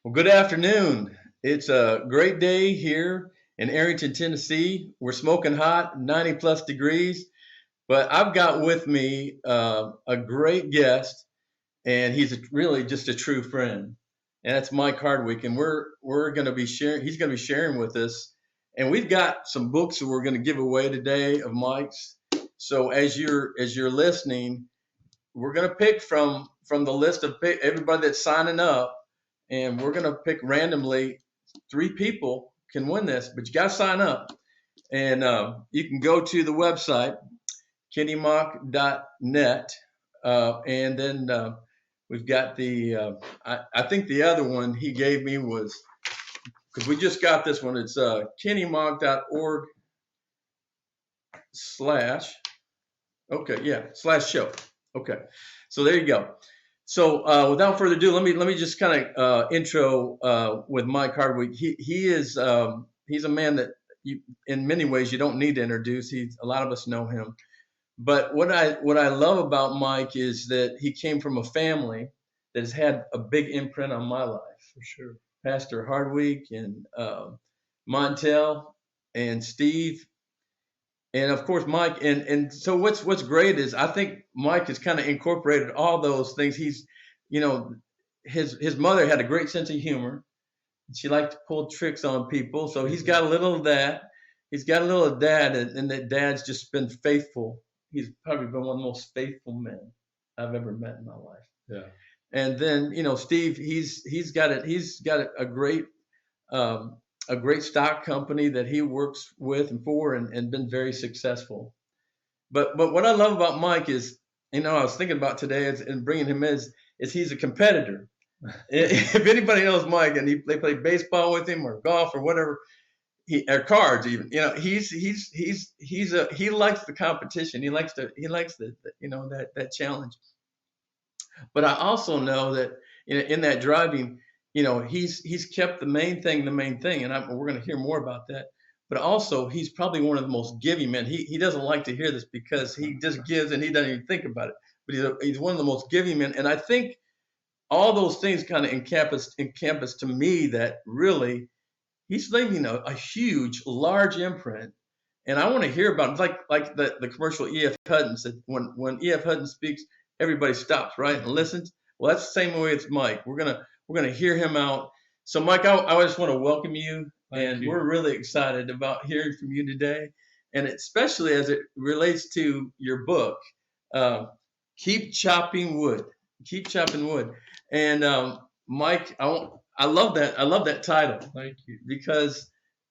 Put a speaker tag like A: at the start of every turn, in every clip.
A: Well, good afternoon. It's a great day here in Arrington, Tennessee. We're smoking hot, 90 plus degrees, but I've got with me a great guest, and he's really just a true friend. And that's Mike Hardwick, and we're going to be sharing. He's going to be sharing with us, and we've got some books that we're going to give away today of Mike's. So as you're listening, we're going to pick from the list of everybody that's signing up, and we're going to pick randomly. Three people can win this, but you got to sign up, and you can go to the website kennymauck.net, and then we've got the I think the other one he gave me was, because we just got this one, it's kennymauck.org slash okay, yeah, slash show. Okay, so there you go. So without further ado, let me just kind of intro with Mike Hardwick. He is he's a man that in many ways you don't need to introduce. A lot of us know him, but what I love about Mike is that he came from a family that has had a big imprint on my life.
B: For sure.
A: Pastor Hardwick and Montel and Steve, and of course Mike. And so what's great is I think Mike has kind of incorporated all those things. He's, you know, his mother had a great sense of humor. She liked to pull tricks on people, so he's got a little of that. He's got a little of dad, and that dad's just been faithful. He's probably been one of the most faithful men I've ever met in my life.
B: Yeah.
A: And then, Steve, he's got a great stock company that he works with and for, and been very successful. But what I love about Mike is, I was thinking about today and bringing him in is he's a competitor. If anybody knows Mike and they play baseball with him or golf or whatever, or cards even, he likes the competition. He likes that challenge. But I also know that in that driving, he's kept the main thing the main thing, and we're going to hear more about that. But also, he's probably one of the most giving men. He doesn't like to hear this because he just gives and he doesn't even think about it. But he's one of the most giving men, and I think all those things kind of encompass to me that really he's leaving a huge, large imprint. And I want to hear about it. Like the commercial E.F. Hutton said, when E.F. Hutton speaks, everybody stops, right, and listens. Well, that's the same way it's Mike. We're gonna hear him out. So, Mike, I just want to welcome you, and we're really excited about hearing from you today, and especially as it relates to your book, uh, "Keep Chopping Wood." Keep chopping wood, and Mike, I love that. I love that title.
B: Thank you.
A: Because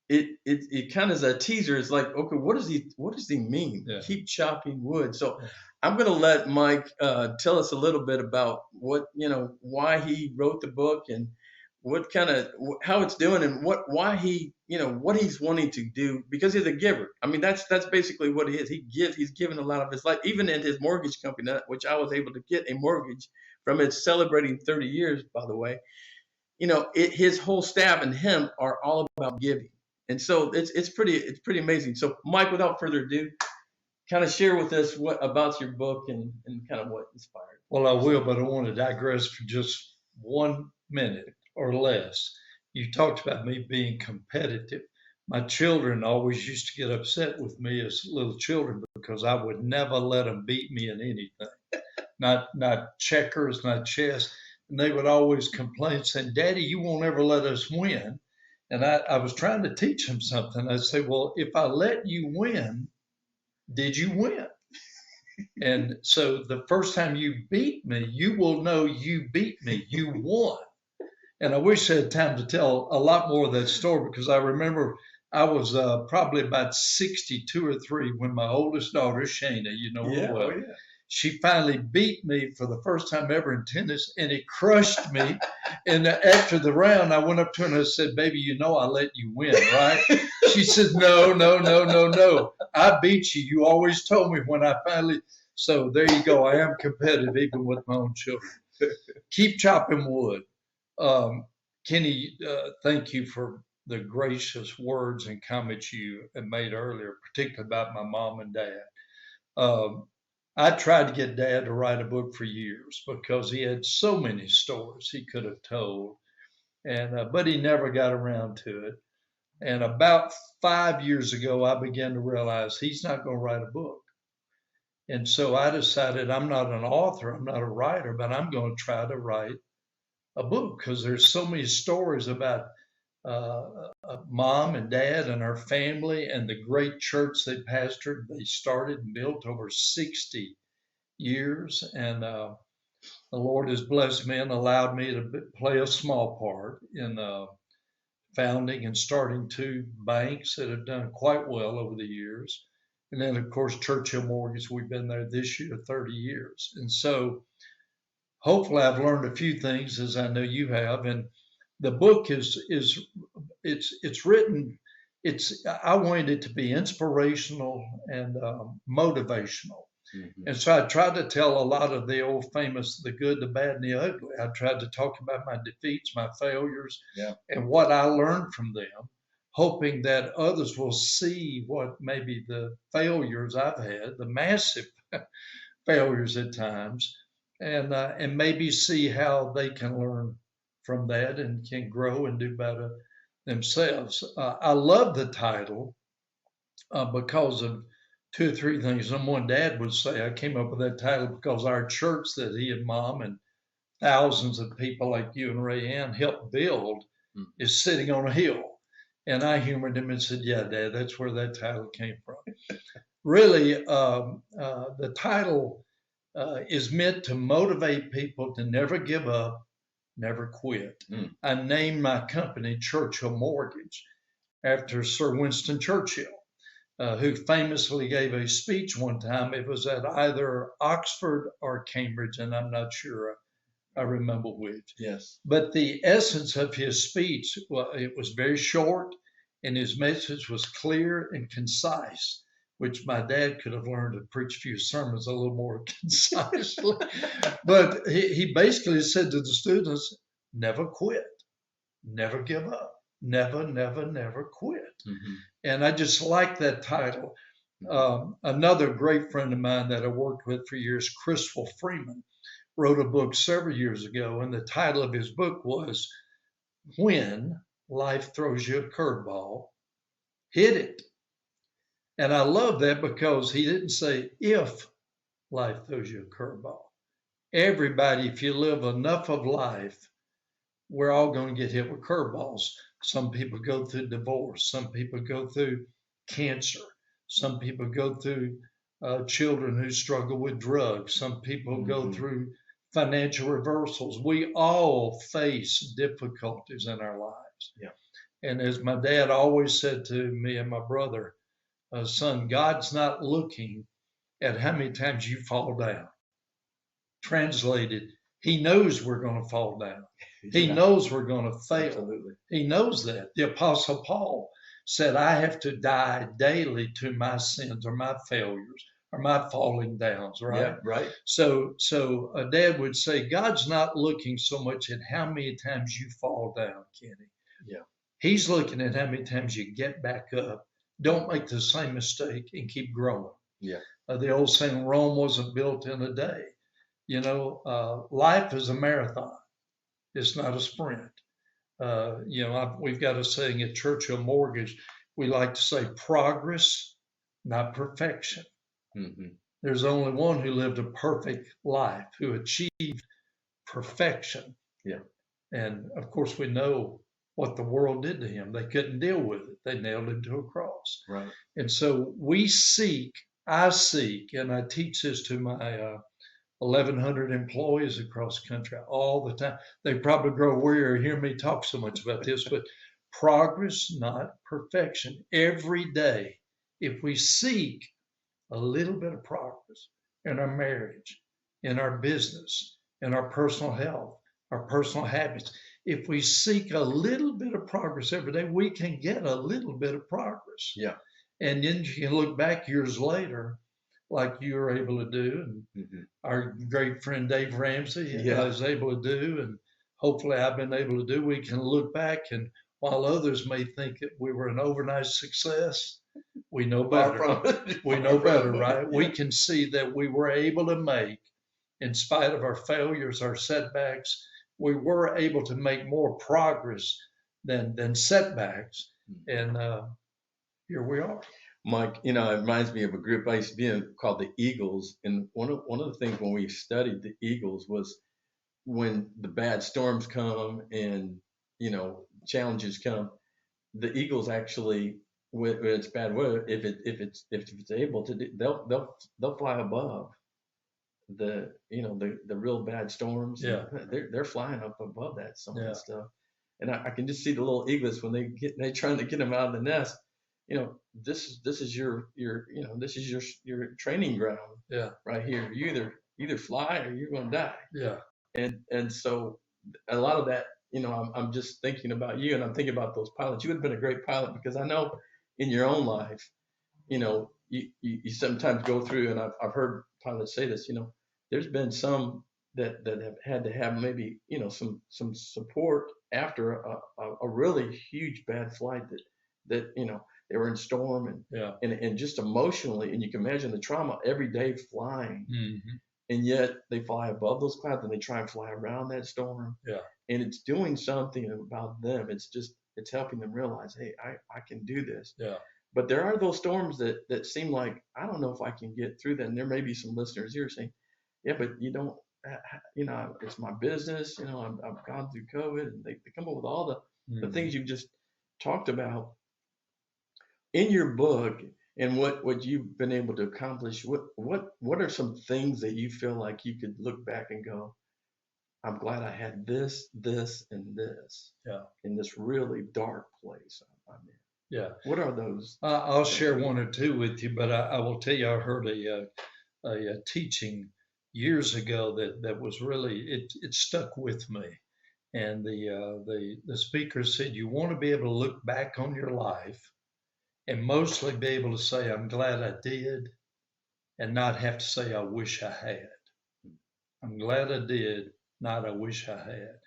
A: it kind of is a teaser. It's like, okay, what does he mean?
B: Yeah.
A: Keep chopping wood. So I'm going to let Mike tell us a little bit about why he wrote the book, and what kind of how it's doing, and why he what he's wanting to do, because he's a giver. I mean, that's basically what he is. He's given a lot of his life, even in his mortgage company, which I was able to get a mortgage from. It's celebrating 30 years, by the way. His whole staff and him are all about giving, and so it's pretty amazing. So, Mike, without further ado, kind of share with us what about your book, and kind of what inspired.
B: Well, I will, but I want to digress for just 1 minute or less. You talked about me being competitive. My children always used to get upset with me as little children because I would never let them beat me in anything, not checkers, not chess. And they would always complain, saying, "Daddy, you won't ever let us win." And I was trying to teach them something. I'd say, "Well, if I let you win, did you win?" And so the first time you beat me, you will know you beat me. You won. And I wish I had time to tell a lot more of that story, because I remember I was probably about 62 or 3 when my oldest daughter, Shayna, her well, she finally beat me for the first time ever in tennis, and it crushed me. And after the round, I went up to her and I said, "Baby, I let you win, right?" She said, "No, no, no, no, no. I beat you. You always told me when I finally." So there you go. I am competitive even with my own children. Keep chopping wood. Kenny, thank you for the gracious words and comments you made earlier, particularly about my mom and dad. I tried to get Dad to write a book for years because he had so many stories he could have told. And but he never got around to it. And about 5 years ago, I began to realize he's not going to write a book. And so I decided I'm not an author, I'm not a writer, but I'm going to try to write a book because there's so many stories about mom and dad and our family and the great church they pastored. They started and built over 60 years. And the Lord has blessed me and allowed me to play a small part in founding and starting 2 banks that have done quite well over the years. And then, of course, Churchill Mortgage, we've been there this year 30 years. And so hopefully I've learned a few things, as I know you have. And the book is written, I wanted it to be inspirational and motivational. Mm-hmm. And so I tried to tell a lot of the old famous, the good, the bad, and the ugly. I tried to talk about my defeats, my failures, and what I learned from them, hoping that others will see what maybe the failures I've had, the massive failures at times, and maybe see how they can learn from that and can grow and do better themselves. I love the title because of 2 or 3 things. Number one, Dad would say I came up with that title because our church that he and Mom and thousands of people like you and Ray Ann helped build is sitting on a hill. And I humored him and said, yeah, Dad, that's where that title came from. Really, the title is meant to motivate people to never give up, never quit. I named my company Churchill Mortgage after Sir Winston Churchill, who famously gave a speech one time. It was at either Oxford or Cambridge, and I'm not sure I remember which.
A: Yes.
B: But the essence of his speech, well, it was very short, and his message was clear and concise, which my dad could have learned to preach a few sermons a little more concisely. But he basically said to the students, never quit, never give up, never, never, never quit. Mm-hmm. And I just like that title. Another great friend of mine that I worked with for years, Crystal Freeman, wrote a book several years ago, and the title of his book was When Life Throws You a Curveball, Hit It. And I love that because he didn't say if life throws you a curveball. Everybody, if you live enough of life, we're all going to get hit with curveballs. Some people go through divorce. Some people go through cancer. Some people go through children who struggle with drugs. Some people go through financial reversals. We all face difficulties in our lives. Yeah. And as my dad always said to me and my brother, son, God's not looking at how many times you fall down. Translated, he knows we're going to fall down. He knows we're going to fail. Absolutely. He knows that. The Apostle Paul said, I have to die daily to my sins or my failures or my falling downs, right?
A: Yeah, right.
B: So a dad would say, God's not looking so much at how many times you fall down, Kenny.
A: Yeah. He's
B: looking at how many times you get back up. Don't make the same mistake and keep growing.
A: Yeah.
B: The old saying, Rome wasn't built in a day. You know, life is a marathon. It's not a sprint. We've got a saying at Churchill Mortgage, we like to say progress, not perfection. Mm-hmm. There's only one who lived a perfect life, who achieved perfection. Yeah. And of course, we know what the world did to him. They couldn't deal with it. They nailed him to a cross.
A: Right.
B: And so I seek, and I teach this to my 1,100 employees across the country all the time. They probably grow weary or hear me talk so much about this, but progress, not perfection. Every day, if we seek a little bit of progress in our marriage, in our business, in our personal health, our personal habits, if we seek a little bit of progress every day, we can get a little bit of progress.
A: Yeah.
B: And then you can look back years later, like you were able to do, and our great friend Dave Ramsey was able to do, and hopefully I've been able to do. We can look back, and while others may think that we were an overnight success, we know better. We know better, right? Yeah. We can see that we were able to make, in spite of our failures, our setbacks, we were able to make more progress than setbacks. And here we are.
A: Mike, you know, it reminds me of a group I used to be in called the Eagles. And one of the things when we studied the Eagles was when the bad storms come and, you know, challenges come, the Eagles actually, when it's bad weather, if it's able to, they'll fly above the, you know, the real bad storms.
B: Yeah.
A: They're flying up above that some of
B: Yeah.
A: that stuff. And I can just see the little eaglets when they're trying to get them out of the nest. You know, this is your you know, this is your training ground.
B: Yeah.
A: Right here. You either fly or you're gonna die.
B: Yeah.
A: And so a lot of that, you know, I'm just thinking about you, and I'm thinking about those pilots. You would have been a great pilot, because I know in your own life, you know, you sometimes go through, and I've heard pilots say this, you know, there's been some that have had to have maybe, you know, some support after a really huge bad flight that you know, they were in storm and
B: Yeah.
A: and just emotionally, and you can imagine the trauma every day flying.
B: Mm-hmm.
A: And yet they fly above those clouds and they try and fly around that storm.
B: Yeah.
A: And it's doing something about them. It's helping them realize, hey, I can do this.
B: Yeah.
A: But there are those storms that seem like, I don't know if I can get through that. And there may be some listeners here saying, yeah, but you don't, you know, it's my business. You know, I've gone through COVID, and they come up with all the things you've just talked about in your book. And what you've been able to accomplish, what are some things that you feel like you could look back and go, I'm glad I had this, and this,
B: Yeah.
A: in this really dark place I'm in.
B: Yeah.
A: What are those?
B: I'll share one or two with you, but I will tell you, I heard a teaching years ago that was really, it stuck with me. And the speaker said, you want to be able to look back on your life and mostly be able to say, I'm glad I did, and not have to say, I wish I had. I'm glad I did, not I wish I had.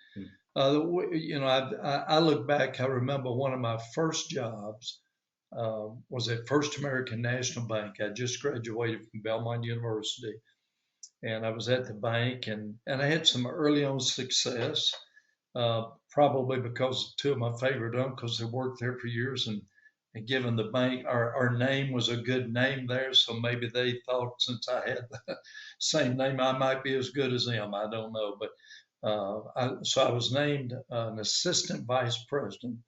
B: You know, I look back, I remember one of my first jobs was at First American National Bank. I just graduated from Belmont University, and I was at the bank, and I had some early on success, probably because two of my favorite uncles had worked there for years, and given the bank, our name was a good name there, so maybe they thought since I had the same name, I might be as good as them. I don't know, but so I was named an assistant vice president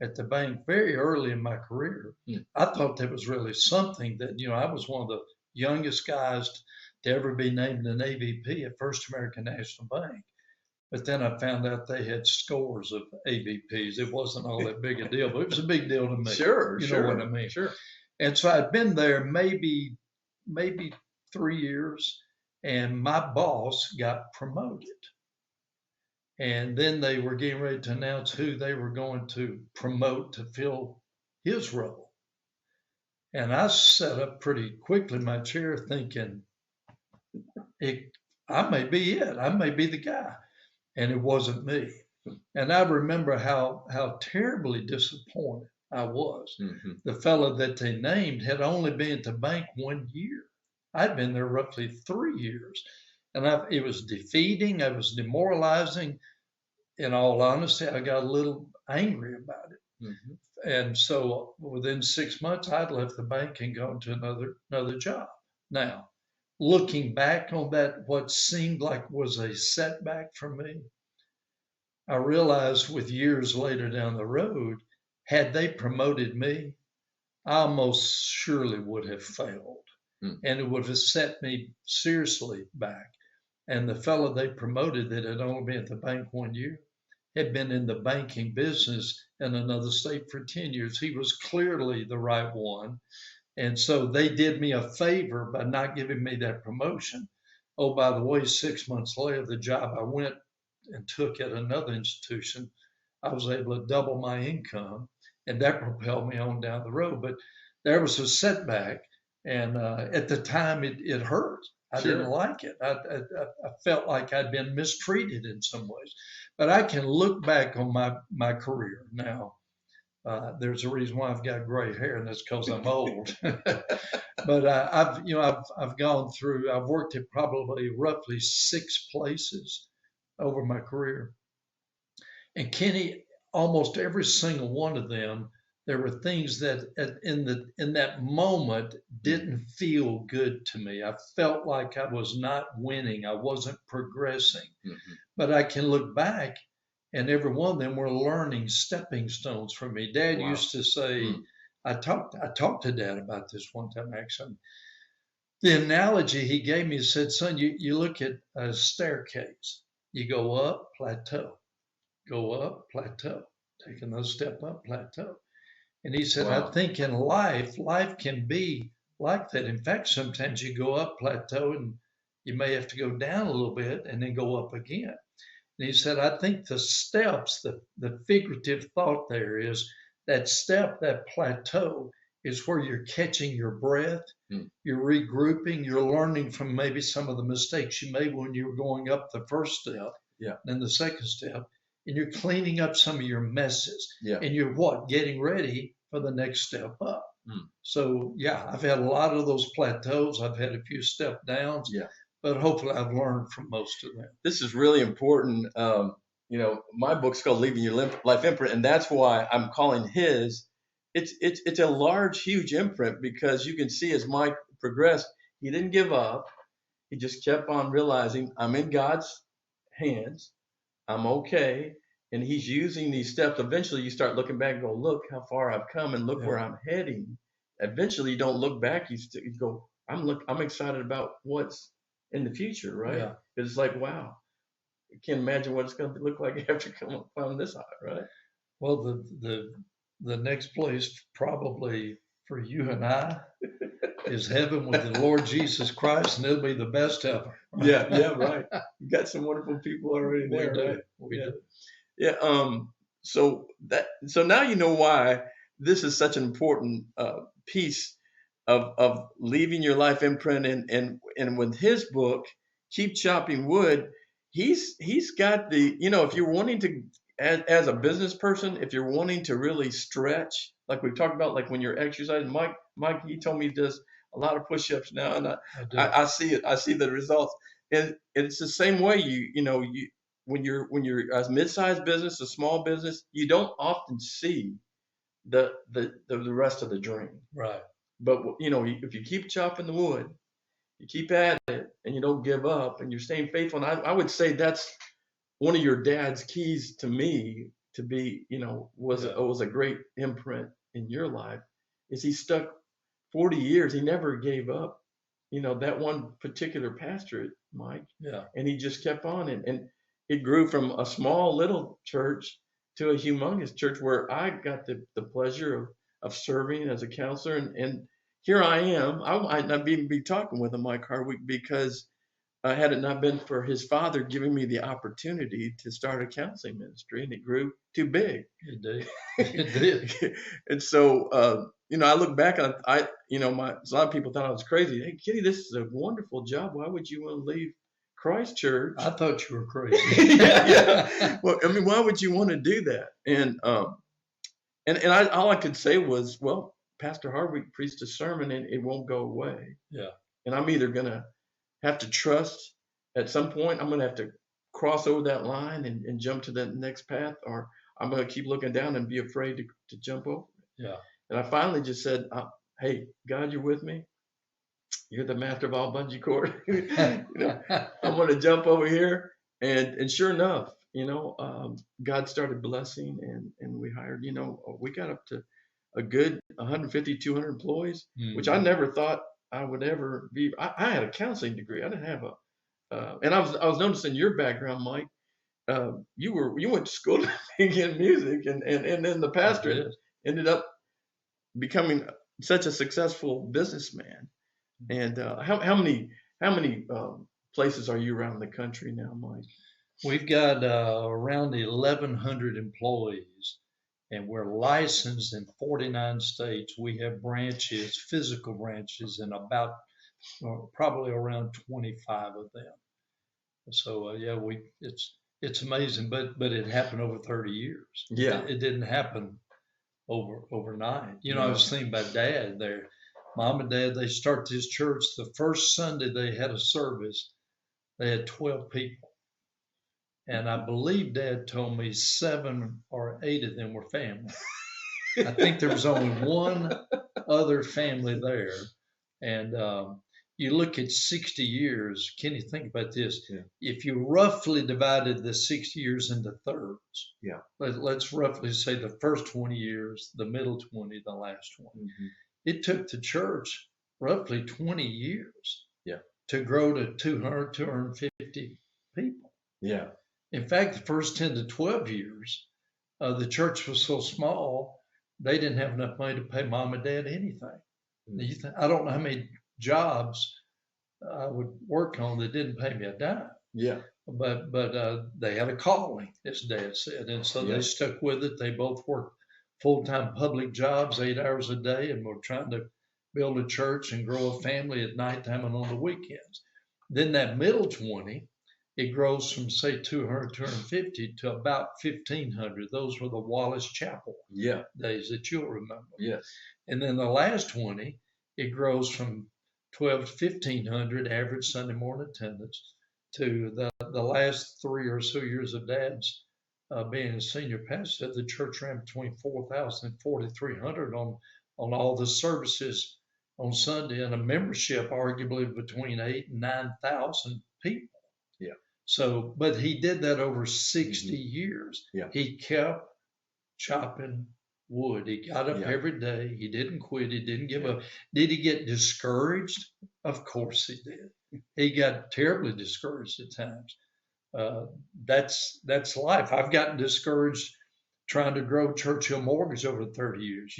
B: at the bank very early in my career. I thought that was really something, that, you know, I was one of the youngest guys to ever be named an AVP at First American National Bank. But then I found out they had scores of AVPs. It wasn't all that big a deal, but it was a big deal to me.
A: Sure,
B: you
A: sure,
B: know what I mean?
A: Sure.
B: And so I'd been there maybe 3 years, and my boss got promoted. And then they were getting ready to announce who they were going to promote to fill his role. And I sat up pretty quickly in my chair thinking, I may be it. I may be the guy. And it wasn't me. And I remember how terribly disappointed I was. Mm-hmm. The fellow that they named had only been at the bank 1 year. I'd been there roughly 3 years. And it was defeating. It was demoralizing. In all honesty, I got a little angry about it. Mm-hmm. And so within 6 months, I'd left the bank and gone to another job. Now, looking back on that, what seemed like was a setback for me, I realized with years later down the road, had they promoted me, I almost surely would have failed. And it would have set me seriously back. And the fellow they promoted that had only been at the bank 1 year had been in the banking business in another state for 10 years. He was clearly the right one. And so they did me a favor by not giving me that promotion. Oh, by the way, 6 months later, the job I went and took at another institution, I was able to double my income, and that propelled me on down the road. But there was a setback, and at the time it hurt. I didn't like it. I felt like I'd been mistreated in some ways. But I can look back on my career now. There's a reason why I've got gray hair, and that's because I'm old. But I've gone through. I've worked at probably roughly 6 places over my career, And Kenny, almost every single one of them, there were things that in that moment didn't feel good to me. I felt like I was not winning. I wasn't progressing.
A: Mm-hmm.
B: But I can look back, and every one of them were learning stepping stones for me. Dad
A: Wow.
B: used to say,
A: Mm.
B: I talked to Dad about this one time actually. The analogy he gave me said, son, you look at a staircase. You go up, plateau. Go up, plateau. Take another step up, plateau. And he said, I
A: Wow.
B: think in life can be like that. In fact, sometimes you go up, plateau, and you may have to go down a little bit and then go up again. And he said, I think the steps, the figurative thought there is that step, that plateau, is where you're catching your breath, you're regrouping, you're learning from maybe some of the mistakes you made when you were going up the first step, then the second step, and you're cleaning up some of your messes, and you're getting ready for the next step up. So yeah, I've had a lot of those plateaus. I've had a few step downs, but hopefully I've learned from most of them.
A: This is really important. My book's called Leaving Your Life Imprint, and that's why I'm calling his. It's a large, huge imprint, because you can see as Mike progressed, he didn't give up. He just kept on realizing, I'm in God's hands. I'm okay. And he's using these steps. Eventually you start looking back and go, look how far I've come and look where I'm heading. Eventually you don't look back. You go, I'm excited about what's in the future, right?
B: Yeah.
A: It's like, wow, I can't imagine what it's going to look like after climbing this high, right?
B: Well, the next place probably for you and I is heaven with the Lord Jesus Christ, and it'll be the best ever.
A: Yeah, right. You got some wonderful people already there, right?
B: We do.
A: Yeah. So now you know why this is such an important piece of leaving your life imprint, and with his book, Keep Chopping Wood, he's got the, if you're wanting to, as a business person, if you're wanting to really stretch, like we've talked about, like when you're exercising, Mike, he told me he does a lot of push-ups now, and I see it. I see the results, and it's the same way. When you're a mid-sized business, a small business, you don't often see the rest of the dream.
B: Right.
A: But if you keep chopping the wood, you keep at it, and you don't give up, and you're staying faithful. And I would say that's one of your dad's keys to me to be, was a great imprint in your life. Is he stuck 40 years? He never gave up. That one particular pastorate, Mike.
B: Yeah.
A: And he just kept on, and it grew from a small little church to a humongous church where I got the pleasure of serving as a counselor. And here I am. I might not even be talking with him, Mike Hardwick, because had it not been for his father giving me the opportunity to start a counseling ministry, and it grew too big.
B: It did. It did.
A: And so, I look back on, a lot of people thought I was crazy. Hey, Kitty, this is a wonderful job. Why would you want to leave Christ Church?
B: I thought you were crazy.
A: Yeah. Well, why would you want to do that? And all I could say was, well, Pastor Hardwick preached a sermon and it won't go away.
B: Yeah.
A: And I'm either going to have to trust at some point, I'm going to have to cross over that line and jump to the next path, or I'm going to keep looking down and be afraid to jump over it.
B: Yeah.
A: And I finally just said, hey, God, you're with me. You're the master of all bungee cord. I'm going to jump over here. And sure enough, God started blessing, and we hired, we got up to a good 150, 200 employees, which I never thought I would ever be. I had a counseling degree. I didn't have and I was noticing your background, Mike. You went to school to begin music, and then the pastor ended up becoming such a successful businessman. And how many places are you around the country now, Mike?
B: We've got around 1,100 employees, and we're licensed in 49 states. We have branches, physical branches, in about probably around 25 of them. So it's amazing, but it happened over 30 years.
A: Yeah,
B: it didn't happen overnight. I was thinking about Dad there. Mom and Dad, they start this church. The first Sunday they had a service, they had 12 people. And I believe Dad told me 7 or 8 of them were family. I think there was only one other family there. And you look at 60 years, can you think about this?
C: Yeah.
B: If you roughly divided the 60 years into thirds,
C: Yeah.
B: let's roughly say the first 20 years, the middle 20, the last 20.
C: Mm-hmm.
B: It took the church roughly 20 years
C: Yeah.
B: to grow to 200, 250 people.
C: Yeah.
B: In fact, the first 10 to 12 years, the church was so small, they didn't have enough money to pay mom and dad anything.
C: Mm-hmm.
B: I don't know how many jobs I would work on that didn't pay me a dime.
C: Yeah.
B: But they had a calling, as Dad said, and so they stuck with it. They both worked full-time public jobs, 8 hours a day, and were trying to build a church and grow a family at nighttime and on the weekends. Then that middle 20, it grows from say 200, 250 to about 1,500. Those were the Wallace Chapel days that you'll remember.
C: Yes.
B: And then the last 20, it grows from 12 to 1,500 average Sunday morning attendance to the last 3 or so years of Dad's being a senior pastor. The church ran between 4,000 and 4,300 on all the services on Sunday, and a membership arguably between 8,000 and 9,000 people.
C: Yeah.
B: So, but he did that over 60 years.
C: Yeah.
B: He kept chopping wood. He got up
C: Yeah.
B: every day. He didn't quit. He didn't give up. Did he get discouraged? Of course he did. He got terribly discouraged at times. That's life. I've gotten discouraged trying to grow Churchill Mortgage over 30 years.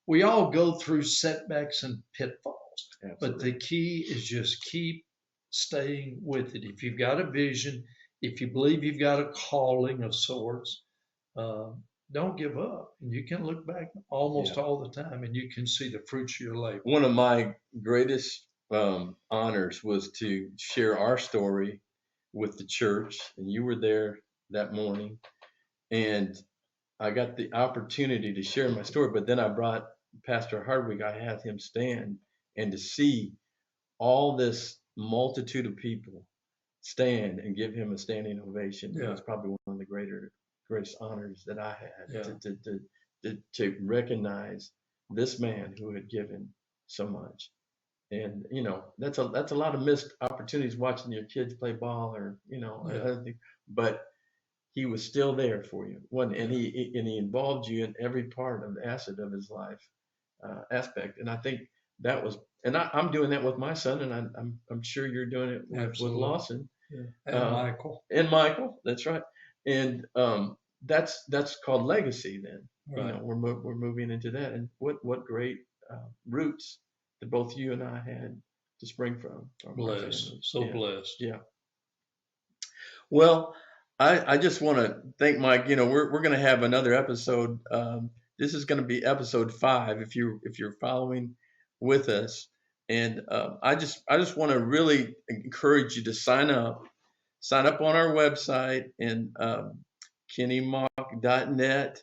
B: We all go through setbacks and pitfalls.
C: Absolutely.
B: But the key is just keep staying with it. If you've got a vision, if you believe you've got a calling of sorts, don't give up. And you can look back almost all the time and you can see the fruits of your labor.
A: One of my greatest honors was to share our story with the church, and you were there that morning, and I got the opportunity to share my story. But then I brought Pastor Hardwick. I had him stand, and to see all this multitude of people stand and give him a standing ovation was probably one of the greatest honors that I had, to recognize this man who had given so much. And that's a lot of missed opportunities watching your kids play ball, or but he was still there for you. And he involved you in every part of the asset of his life aspect. And I think that was, and I'm doing that with my son, and I'm sure you're doing it with Lawson.
B: Yeah. And
A: Michael, that's right. And that's called legacy. Then
B: Right.
A: we're moving into that, and what great roots that both you and I had to spring from.
B: Blessed, blessed.
A: Yeah. Well, I just want to thank Mike. We're going to have another episode. This is going to be episode 5 if you're following with us. And I just want to really encourage you to sign up on our website, and kennymauck.net,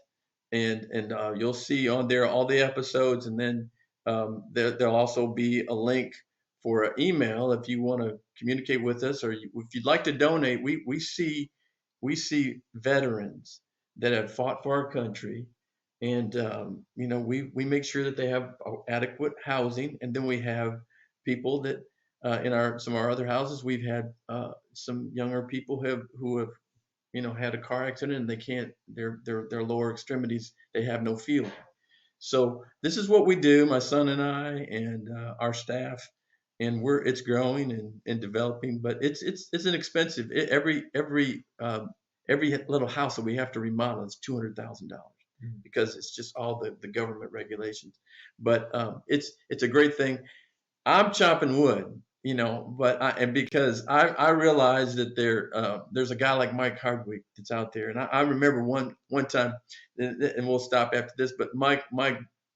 A: and you'll see on there all the episodes, and then there'll also be a link for an email if you want to communicate with us, or if you'd like to donate. We see veterans that have fought for our country, and we make sure that they have adequate housing, and then we have people that in some of our other houses we've had some younger people who have had a car accident, and they can't, their lower extremities, they have no feeling. So this is what we do, my son and I, and our staff, and it's growing and developing, but it's an expensive. Every little house that we have to remodel is $200,000 because it's just all the government regulations. But it's a great thing. I'm chopping wood, but because I realize that there's a guy like Mike Hardwick that's out there, and I remember one time, and we'll stop after this. But Mike,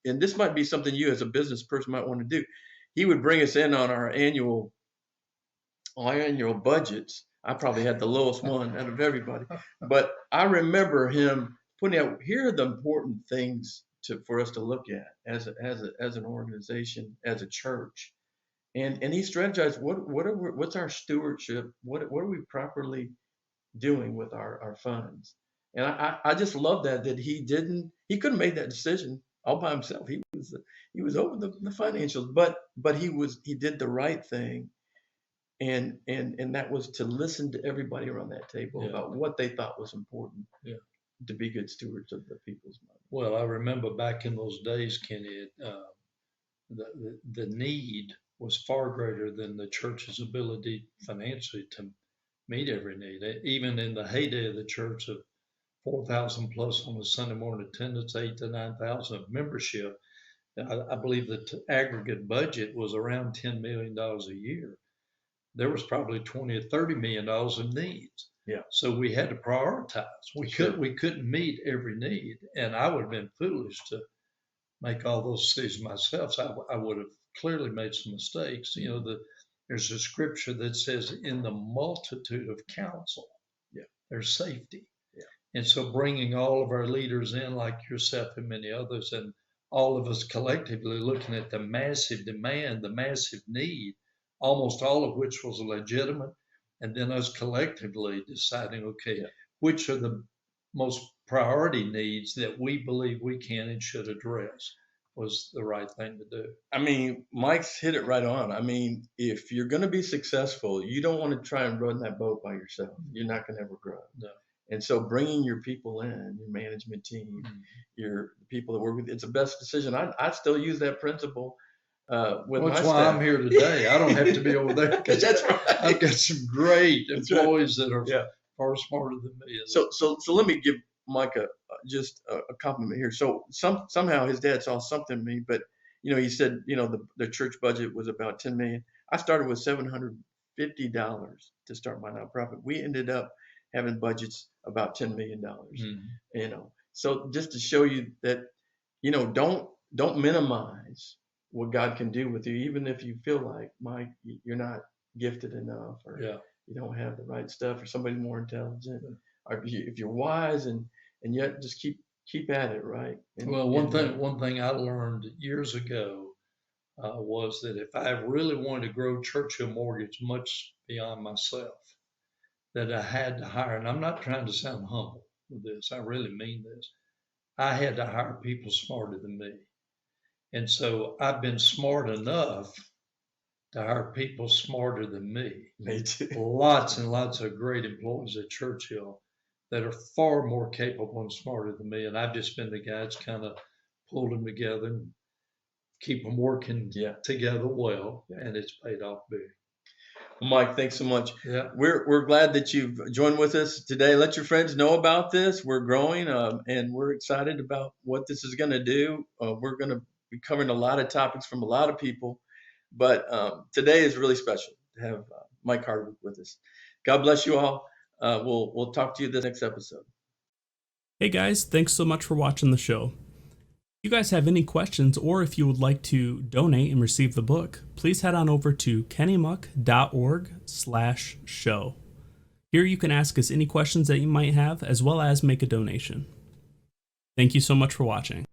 A: and this might be something you as a business person might want to do. He would bring us in on our annual budgets. I probably had the lowest one out of everybody, but I remember him putting out, here are the important things for us to look at as an organization, as a church. And he strategized what's our stewardship? What are we properly doing with our funds. And I just love that he could have made that decision all by himself. He was over the financials, but he did the right thing. And that was to listen to everybody around that table
B: Yeah.
A: about what they thought was important.
B: Yeah.
A: To be good stewards of the people's money.
B: Well, I remember back in those days, Kenny, the need was far greater than the church's ability financially to meet every need. Even in the heyday of the church of 4,000 plus on the Sunday morning attendance, 8 to 9,000 of membership, I believe the aggregate budget was around $10 million a year. There was probably 20 or 30 million dollars in needs.
A: Yeah.
B: So we had to prioritize. We couldn't meet every need, and I would have been foolish to make all those decisions myself. So I would have clearly made some mistakes. You know, there's a scripture that says, "In the multitude of counsel, there's safety."
A: Yeah.
B: And so bringing all of our leaders in, like yourself and many others, and all of us collectively looking at the massive demand, the massive need, almost all of which was legitimate, and then us collectively deciding, okay, which are the most priority needs that we believe we can and should address was the right thing to do.
A: I mean, Mike's hit it right on. I mean, if you're going to be successful, you don't want to try and run that boat by yourself. You're not going to ever grow.
B: No.
A: And so bringing your people in, your management team, your people that work with, it's the best decision. I still use that principle. That's
B: why I'm here today. I don't have to be over there because
A: that's right.
B: I've got some great employees that are far smarter than me.
A: So let me give Mike just a compliment here. So somehow his dad saw something in me, but he said the church budget was about $10 million. I started with $750 to start my nonprofit. We ended up having budgets about $10 million. So just to show you that don't minimize what God can do with you, even if you feel like, Mike, you're not gifted enough, or you don't have the right stuff, or somebody more intelligent, or if you're wise and yet just keep at it, right?
B: One thing I learned years ago was that if I really wanted to grow Churchill Mortgage much beyond myself, that I had to hire, and I'm not trying to sound humble with this, I really mean this, I had to hire people smarter than me. And so I've been smart enough to hire people smarter than me.
A: Me too.
B: Lots and lots of great employees at Churchill that are far more capable and smarter than me. And I've just been the guy that's kind of pulled them together and keep them working together well. And it's paid off big.
A: Well, Mike, thanks so much.
B: Yeah.
A: We're glad that you've joined with us today. Let your friends know about this. We're growing and we're excited about what this is going to do. We're going to be covering a lot of topics from a lot of people, but today is really special to have Mike Hardwick with us. God bless you all. We'll talk to you this next episode.
C: Hey guys, thanks so much for watching the show. If you guys have any questions, or if you would like to donate and receive the book, please head on over to kennymauck.org/show. Here you can ask us any questions that you might have, as well as make a donation. Thank you so much for watching.